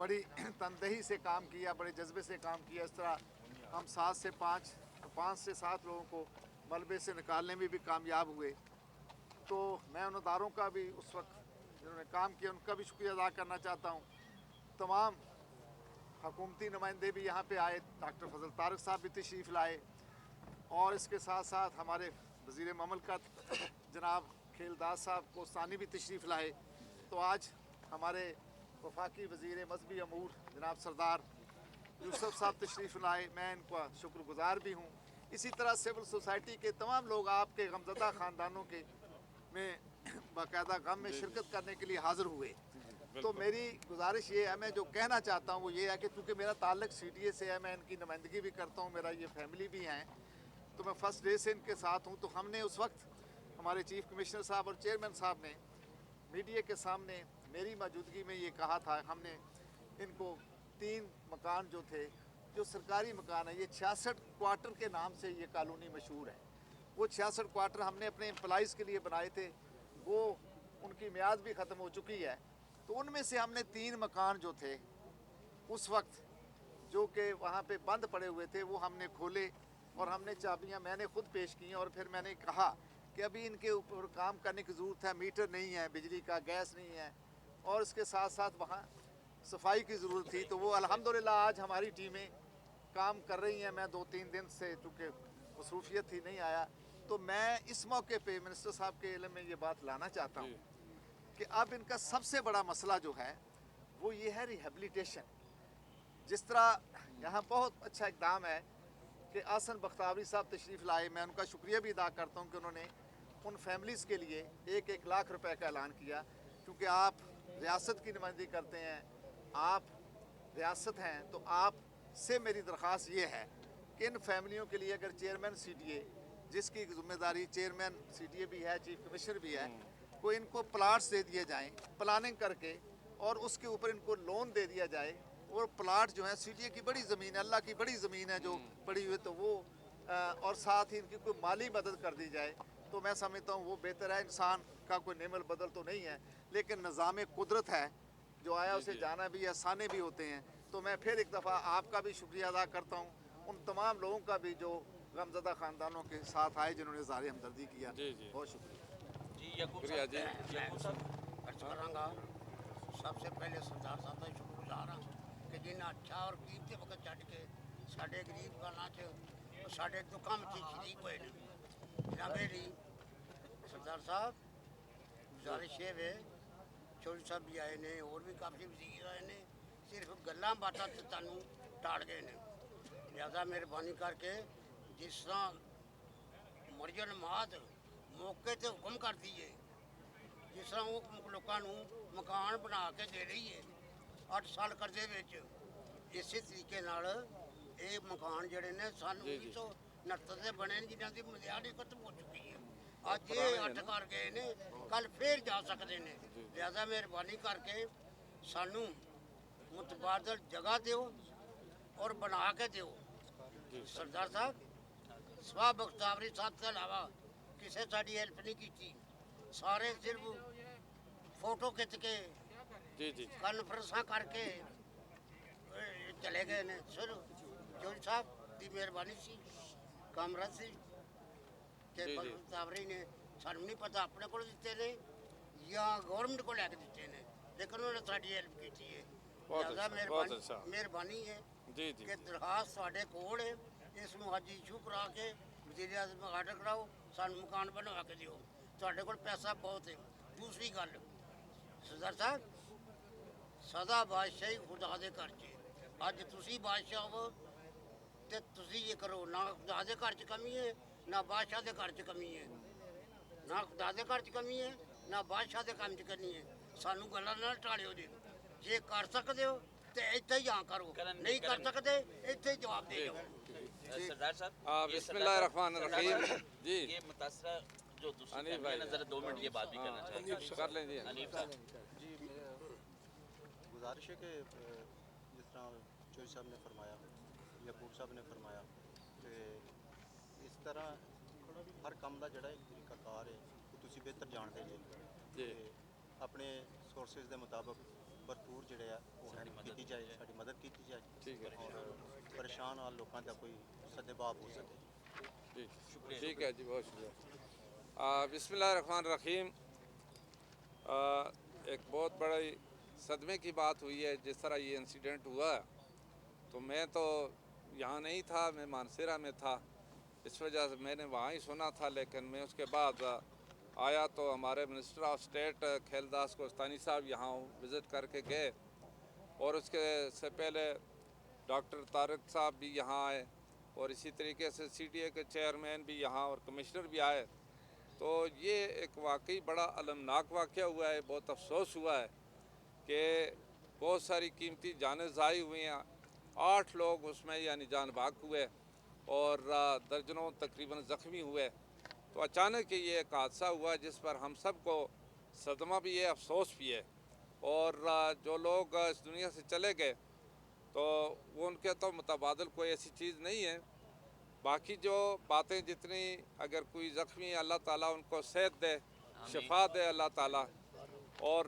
बड़ी तनदेही से काम किया, बड़े जज्बे से काम किया। इस तरह हम 5 से 7 लोगों को मलबे से निकालने में भी कामयाब हुए। तो मैं उन अदारों का भी उस वक्त जिन्होंने काम किया उनका भी शुक्रिया अदा करना चाहता हूँ। तमाम हुकूमती नुमाइंदे भी यहाँ पे आए, डॉक्टर फजल तारक साहब भी तशरीफ़ लाए और इसके साथ साथ हमारे वज़ीर ममलकत जनाब खेलदास साहब कोस्तानी भी तशरीफ़ लाए। तो आज हमारे वफाकी वज़ीर मजहबी अमूर जनाब सरदार यूसुफ साहब तशरीफ़ लाए, मैं इनका शुक्रगुज़ार भी हूँ। इसी तरह सिविल सोसाइटी के तमाम लोग आपके गमज़दा ख़ानदानों के में बाकायदा गम में शिरकत करने के लिए हाज़िर हुए। तो मेरी गुजारिश ये है, मैं जो कहना चाहता हूँ वो ये है कि चूँकि मेरा ताल्लुक़ CDA से है, मैं इनकी नुमाइंदगी भी करता हूँ, मेरा ये फैमिली भी हैं, तो मैं फ़र्स्ट डे से इनके साथ हूँ। तो हमने उस वक्त हमारे चीफ़ कमिश्नर साहब और चेयरमैन साहब ने मीडिया के सामने मेरी मौजूदगी में ये कहा था, हमने इनको 3 मकान जो थे, जो सरकारी मकान है, ये 66 क्वार्टर के नाम से ये कॉलोनी मशहूर है, वो 66 क्वार्टर हमने अपने एम्प्लॉइज़ के लिए बनाए थे, वो उनकी मियाद भी ख़त्म हो चुकी है। तो उनमें से हमने 3 मकान जो थे उस वक्त जो कि वहाँ पे बंद पड़े हुए थे, वो हमने खोले और हमने चाबियाँ मैंने ख़ुद पेश की और फिर मैंने कहा कि अभी इनके ऊपर काम करने की ज़रूरत है, मीटर नहीं है, बिजली का गैस नहीं है और इसके साथ साथ वहाँ सफाई की ज़रूरत थी। तो वो अल्हम्दुलिल्लाह आज हमारी टीमें काम कर रही हैं। मैं 2-3 दिन से चूँकि मसरूफियत ही नहीं आया, तो मैं इस मौके पे मिनिस्टर साहब के इल्म में ये बात लाना चाहता हूँ कि अब इनका सबसे बड़ा मसला जो है वो ये है रिहेबिलिटेशन। जिस तरह यहाँ बहुत अच्छा इकदाम है कि आसन बख्तावरी साहब तशरीफ़ लाए, मैं उनका शुक्रिया भी अदा करता हूँ कि उन्होंने उन फैमिलीज़ के लिए 1-1 लाख रुपए का ऐलान किया। क्योंकि आप रियासत की नुमाइंदगी करते हैं, आप रियासत हैं, तो आप से मेरी दरख्वास्त ये है कि इन फैमिलियों के लिए अगर चेयरमैन CDA, जिसकी जिम्मेदारी चेयरमैन CDA भी है, चीफ कमिश्नर भी है, को इनको प्लाट्स दे दिए जाएँ प्लानिंग करके और उसके ऊपर इनको लोन दे दिया जाए। और प्लाट जो है CDA की बड़ी ज़मीन है, अल्लाह की बड़ी ज़मीन है जो पड़ी हुई, तो वो और साथ ही इनकी कोई माली मदद कर दी जाए, तो मैं समझता हूँ वो बेहतर है। इंसान का कोई नेमल बदल तो नहीं है, लेकिन निज़ाम कुदरत है, जो आया उसे जाना भी, आसाने भी होते हैं। तो मैं फिर एक दफ़ा आपका भी शुक्रिया अदा करता हूँ, उन तमाम लोगों का भी जो गमज़दा ख़ानदानों के साथ आए, जिन्होंने इज़हार हमदर्दी किया। बहुत शुक्रिया जी। यकूब शुक्रिया जी। साहब अर्ज करांगा सबसे पहले सरदार साहब का शुक्रगुजार हाँ कि जिन्हें अच्छा और कीमती वक्त छड़ के साढ़े गरीब गाना च साढ़े दुखों में शरीक हुए हैं। जनाब मेरी सरदार साहब गुजारिश ये वे, चौधरी साहब भी आए ने और भी काफ़ी वजीर आए ने, सिर्फ गल्लां बातां ते तुहानू टाल गए ने। लिहाजा मेहरबानी करके जिस तरह मर्जन माद मौके ते हुक्म कर दीए, जिस तरह वो लोगों मकान बना के दे रही है 8 साल करजे विच, इसी तरीके नाल ये मकान जड़े ने सन 1969 के बने जिन्हों की मियाद खत्म हो चुकी है, अज ये 8 कर गए ने, कल फिर जा सकते हैं। लिहाजा मेहरबानी करके सानू मुतबादल जगह दो और बना के दो। सरदार साहब सवा बख्तावरी साहब के अलावा किसी साड़ी हेल्प नहीं की, सारे सिर्फ फोटो खिंच के कॉन्फ्रेंसा करके चले गए ने। सर चौधरी साहब की मेहरबानी सी, कामराज सी कि बख्तावरी ने सानू नहीं पता अपने को दिते ने या गवर्नमेंट को लैके दिते ने, लेकिन उन्होंने साड़ी हेल्प की है। लिहाजा मेहरबानी है कि दरखास्त साढ़े कोल है, इसमें अज इशू करा के वजीर आज़म आर्डर कराओ, सानू मकान बनवा के दिओ, तुहाडे कोल पैसा बहुत है। दूसरी गल सरदार साहब, सदा बादशाही खुदा दे घर च, अज तुसी बादशाह हो तो तुसी ये करो, ना खुदा दे घर च कमी है ना बादशाह दे घर च कमी है, ना खुदा दे घर च कमी है ना बादशाह दे काम च कमी है। सानू गल्लां ना टालिओ जी, जे कर सकते हो तो इत्थे ही हाँ करो, नहीं कर सकते इत्थे ही जवाब दे दो। सरदार साहब बिस्मिल्लाहिर्रहमानिर्रहीम जी। ये मुतासरा जो दूसरी नजर 2 मिनट ये बात भी करना चाहते हैं, कर लें जी। हनीफ साहब। जी गुजारिश है कि जिस तरह चौधरी साहब ने फरमाया, यकूब साहब ने फरमाया कि इस तरह हर काम का जोड़ा एक तरीकाकार है, वो तुसी बेहतर जानते हैं कि अपने सोर्सेज के मुताबिक ਭਰਪੂਰ ਜਿਹੜੇ ਆ ਉਹ ਕੀਤੀ ਜਾਏ, ਸਾਡੀ ਮਦਦ ਕੀਤੀ ਜਾਏ ਠੀਕ ਹੈ ਔਰ ਪਰੇਸ਼ਾਨ ਆ ਲੋਕਾਂ ਦਾ ਕੋਈ ਸੱਦੇਬਾਬ ਹੋ ਸਕੇ। ठीक है जी, बहुत शुक्रिया। बिस्मिल्लाहिर्रहमानिर्रहीम। एक बहुत बड़ी सदमे की बात हुई है। जिस तरह ये इंसिडेंट हुआ तो मैं तो यहाँ नहीं था, मैं मानसेरा में था, इस वजह से मैंने वहाँ ही सुना था। लेकिन मैं उसके बाद आया तो हमारे मिनिस्टर ऑफ स्टेट खेलदास कोस्तानी साहब यहाँ विज़िट करके गए और उसके से पहले डॉक्टर तारिक साहब भी यहाँ आए और इसी तरीके से CDA के चेयरमैन भी यहाँ और कमिश्नर भी आए। तो ये एक वाकई बड़ा अलमनाक वाक़या हुआ है। बहुत अफसोस हुआ है कि बहुत सारी कीमती जानें ज़ाई हुई हैं। 8 लोग उसमें यानी जान भाग हुए और दर्जनों तकरीबन ज़ख्मी हुए। तो अचानक ये एक हादसा हुआ जिस पर हम सब को सदमा भी है, अफसोस भी है। और जो लोग इस दुनिया से चले गए तो वो उनके तो मुतबादिल कोई ऐसी चीज़ नहीं है। बाकी जो बातें जितनी, अगर कोई ज़ख्मी है अल्लाह ताला उनको सेहत दे, शिफा दे अल्लाह ताला, और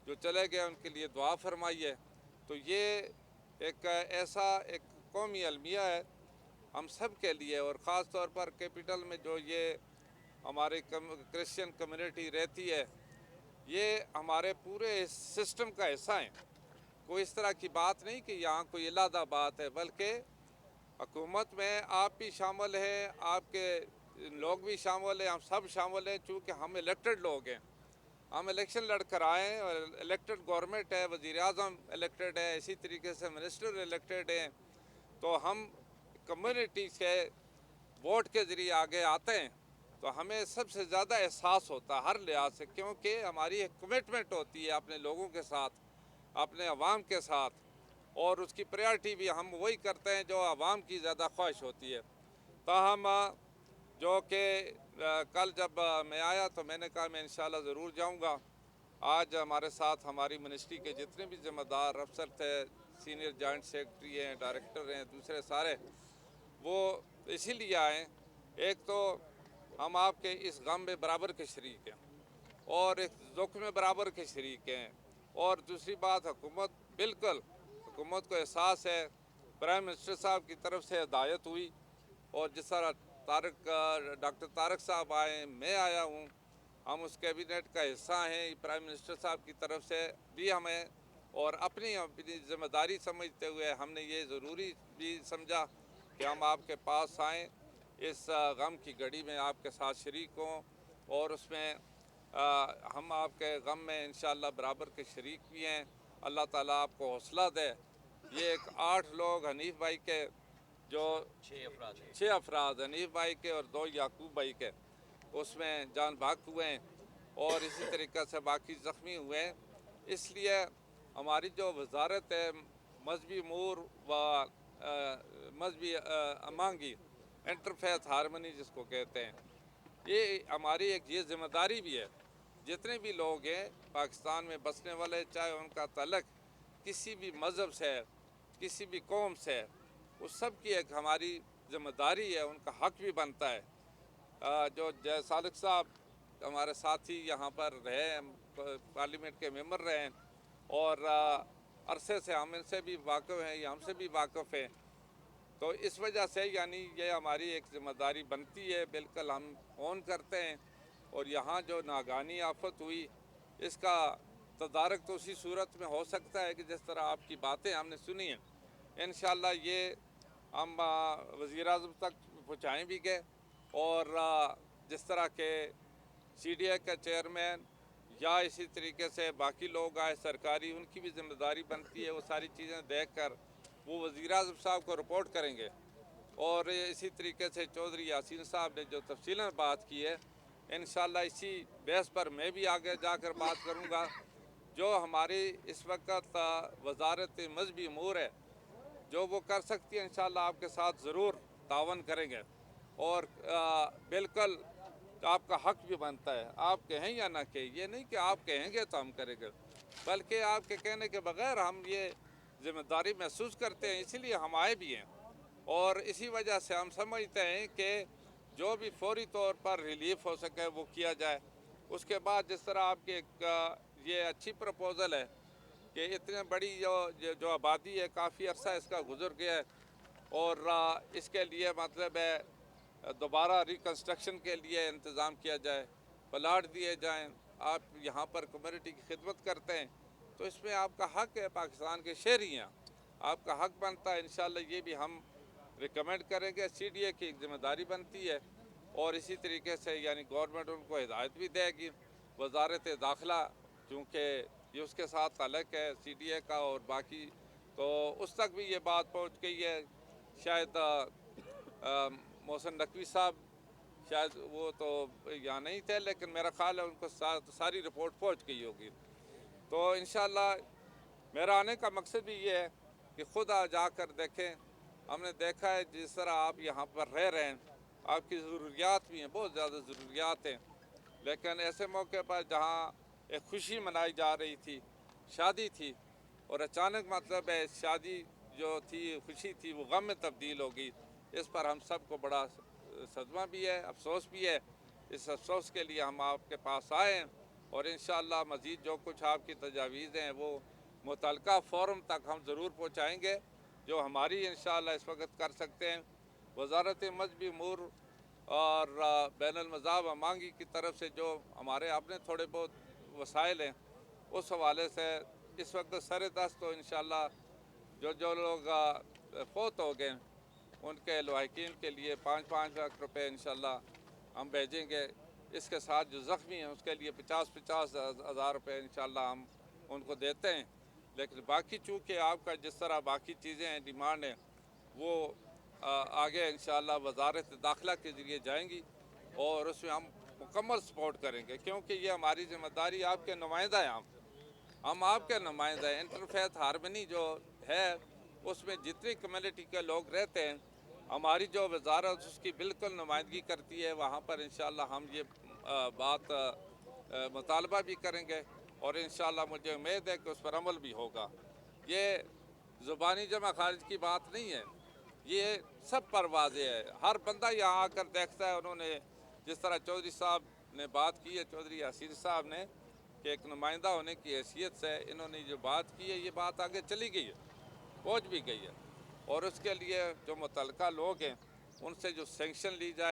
जो चले गए उनके लिए दुआ फरमाइए। तो ये एक ऐसा एक कौमी अलमिया है हम सब के लिए, और ख़ास तौर पर कैपिटल में जो ये हमारी क्रिश्चियन कम्युनिटी रहती है, ये हमारे पूरे सिस्टम का हिस्सा है। कोई इस तरह की बात नहीं कि यहाँ कोई अलहदा बात है, बल्कि हुकूमत में आप भी शामिल हैं, आपके लोग भी शामिल हैं, हम सब शामिल हैं। चूँकि हम इलेक्टेड लोग हैं, हम इलेक्शन लड़ कर आए हैं और इलेक्टेड गवर्नमेंट है, वज़ीर आज़म इलेक्टेड है, इसी तरीके से मिनिस्टर इलेक्टेड हैं। तो हम कम्युनिटी से वोट के ज़रिए आगे आते हैं तो हमें सबसे ज़्यादा एहसास होता है हर लिहाज से, क्योंकि हमारी एक कमिटमेंट होती है अपने लोगों के साथ, अपने अवाम के साथ, और उसकी प्रायोरिटी भी हम वही करते हैं जो अवाम की ज़्यादा ख्वाहिश होती है। ताहम जो कि कल जब मैं आया तो मैंने कहा मैं इंशाल्लाह ज़रूर जाऊंगा। आज हमारे साथ हमारी मिनिस्ट्री के जितने भी ज़िम्मेदार अफसर थे, सीनियर जॉइंट सेक्रेटरी हैं, डायरेक्टर हैं, दूसरे सारे, वो इसीलिए आए। एक तो हम आपके इस गम में बराबर के शरीक हैं और इस दुख में बराबर के शरीक हैं। और दूसरी बात, हुकूमत बिल्कुल, हुकूमत को एहसास है, प्राइम मिनिस्टर साहब की तरफ से हिदायत हुई, और जिस तरह डॉक्टर तारिक साहब आए, मैं आया हूँ, हम उस कैबिनेट का हिस्सा हैं। प्राइम मिनिस्टर साहब की तरफ से भी हमें और अपनी ज़िम्मेदारी समझते हुए हमने ये ज़रूरी भी समझा कि हम आपके पास आएँ, इस गम की घड़ी में आपके साथ शरीक हों, और उसमें हम आपके गम में इंशाअल्लाह बराबर के शरीक भी हैं। अल्लाह ताला आपको हौसला दे। ये एक 8 लोग हनीफ भाई के, जो 6 अफराद हनीफ भाई के और 2 याकूब भाई के, उसमें जान भाग हुए हैं और इसी तरीक़े से बाकी ज़ख्मी हुए हैं। इसलिए हमारी जो वजारत है मजहबी अमूर व मजहबी अमांगी, इंटरफेथ हारमनी जिसको कहते हैं, ये हमारी एक ये ज़िम्मेदारी भी है। जितने भी लोग हैं पाकिस्तान में बसने वाले, चाहे उनका ताल्लुक़ किसी भी मज़हब से है, किसी भी कौम से है, उस सब की एक हमारी ज़िम्मेदारी है, उनका हक भी बनता है। जो जय सालिक साहब हमारे साथी यहाँ पर रहे, पार्लियामेंट के मेंबर रहे हैं, और अरसे से हम इनसे भी वाकिफ़ हैं, ये हमसे भी वाकिफ़ हैं। तो इस वजह से यानी ये हमारी एक ज़िम्मेदारी बनती है, बिल्कुल हम फ़ोन करते हैं। और यहाँ जो नागानी आफत हुई, इसका तदारक तो उसी सूरत में हो सकता है कि जिस तरह आपकी बातें हमने सुनी हैं, इंशाअल्लाह ये हम वज़ीर आज़म तक पहुँचाएँ भी गए। और जिस तरह के CDA का चेयरमैन या इसी तरीके से बाकी लोग आए सरकारी, उनकी भी ज़िम्मेदारी बनती है, वो सारी चीज़ें देख कर वो वज़ीर आज़म साहब को रिपोर्ट करेंगे। और इसी तरीके से चौधरी यासीन साहब ने जो तफसीलन बात की है, इंशाअल्लाह इसी बेस पर मैं भी आगे जाकर बात करूँगा। जो हमारी इस वक्त वजारत मजहबी अमूर है, जो वो कर सकती है, इंशाअल्लाह आपके साथ ज़रूर तावन करेंगे। और बिल्कुल आपका हक भी बनता है, आप कहें या ना कहें, ये नहीं कि आप कहेंगे तो हम करेंगे, बल्कि आपके कहने के बगैर हम ये ज़िम्मेदारी महसूस करते हैं, इसीलिए हम आए भी हैं। और इसी वजह से हम समझते हैं कि जो भी फौरी तौर पर रिलीफ हो सके वो किया जाए। उसके बाद जिस तरह आपकी एक ये अच्छी प्रपोज़ल है کہ اتنے بڑی جو آبادی ہے کافی عرصہ اس کا گزر گیا ہے اور اس کے لیے مطلب ہے دوبارہ ریکنسٹرکشن کے لیے انتظام کیا جائے، پلاٹ دیے جائیں. آپ یہاں پر کمیونٹی کی خدمت کرتے ہیں تو اس میں آپ کا حق ہے، پاکستان کے شہری ہیں، آپ کا حق بنتا ہے. انشاءاللہ یہ بھی ہم ریکمینڈ کریں گے. سی ڈی اے کی ایک ذمہ داری بنتی ہے اور اسی طریقے سے یعنی گورنمنٹ ان کو ہدایت بھی دے گی. وزارت داخلہ کیونکہ یہ اس کے ساتھ تعلق ہے سی ڈی اے کا اور باقی، تو اس تک بھی یہ بات پہنچ گئی ہے. شاید محسن نقوی صاحب شاید وہ تو یہاں نہیں تھے لیکن میرا خیال ہے ان کو ساری رپورٹ پہنچ گئی ہوگی. تو انشاءاللہ میرا آنے کا مقصد بھی یہ ہے کہ خود جا کر دیکھیں. ہم نے دیکھا ہے جس طرح آپ یہاں پر رہ رہے ہیں، آپ کی ضروریات بھی ہیں، بہت زیادہ ضروریات ہیں، لیکن ایسے موقع پر جہاں ایک خوشی منائی جا رہی تھی، شادی تھی، اور اچانک مطلب ہے شادی جو تھی، خوشی تھی، وہ غم میں تبدیل ہو گئی. اس پر ہم سب کو بڑا صدمہ بھی ہے، افسوس بھی ہے. اس افسوس کے لیے ہم آپ کے پاس آئے ہیں اور انشاءاللہ مزید جو کچھ آپ کی تجاویز ہیں وہ متعلقہ فورم تک ہم ضرور پہنچائیں گے جو ہماری انشاءاللہ اس وقت کر سکتے ہیں. وزارت مذہبی امور اور بین المذاہب امانگی کی طرف سے جو ہمارے اپنے تھوڑے بہت وسائل ہیں اس حوالے سے اس وقت سر دست تو انشاءاللہ جو لوگ فوت ہو گئے ان کے لواحقین کے لیے 5-5 لاکھ روپے انشاءاللہ ہم بھیجیں گے. اس کے ساتھ جو زخمی ہیں اس کے لیے 50-50 ہزار روپے انشاءاللہ ہم ان کو دیتے ہیں. لیکن باقی چونکہ آپ کا جس طرح باقی چیزیں ہیں، ڈیمانڈ ہیں، وہ آگے انشاءاللہ وزارت داخلہ کے ذریعے جائیں گی اور اس میں ہم مکمل سپورٹ کریں گے کیونکہ یہ ہماری ذمہ داری. آپ کے نمائندہ ہیں، ہم آپ کے نمائندہ ہیں. انٹرفیتھ ہارمنی جو ہے اس میں جتنی کمیونٹی کے لوگ رہتے ہیں، ہماری جو وزارت اس کی بالکل نمائندگی کرتی ہے. وہاں پر انشاءاللہ ہم یہ بات مطالبہ بھی کریں گے اور انشاءاللہ مجھے امید ہے کہ اس پر عمل بھی ہوگا. یہ زبانی جمع خارج کی بات نہیں ہے، یہ سب پر واضح ہے. ہر بندہ یہاں آ کر دیکھتا ہے. انہوں نے جس طرح چودھری صاحب نے بات کی ہے، چودھری یاسین صاحب نے، کہ ایک نمائندہ ہونے کی حیثیت سے انہوں نے جو بات کی ہے یہ بات آگے چلی گئی ہے، پہنچ بھی گئی ہے. اور اس کے لیے جو متعلقہ لوگ ہیں ان سے جو سینکشن لی جائے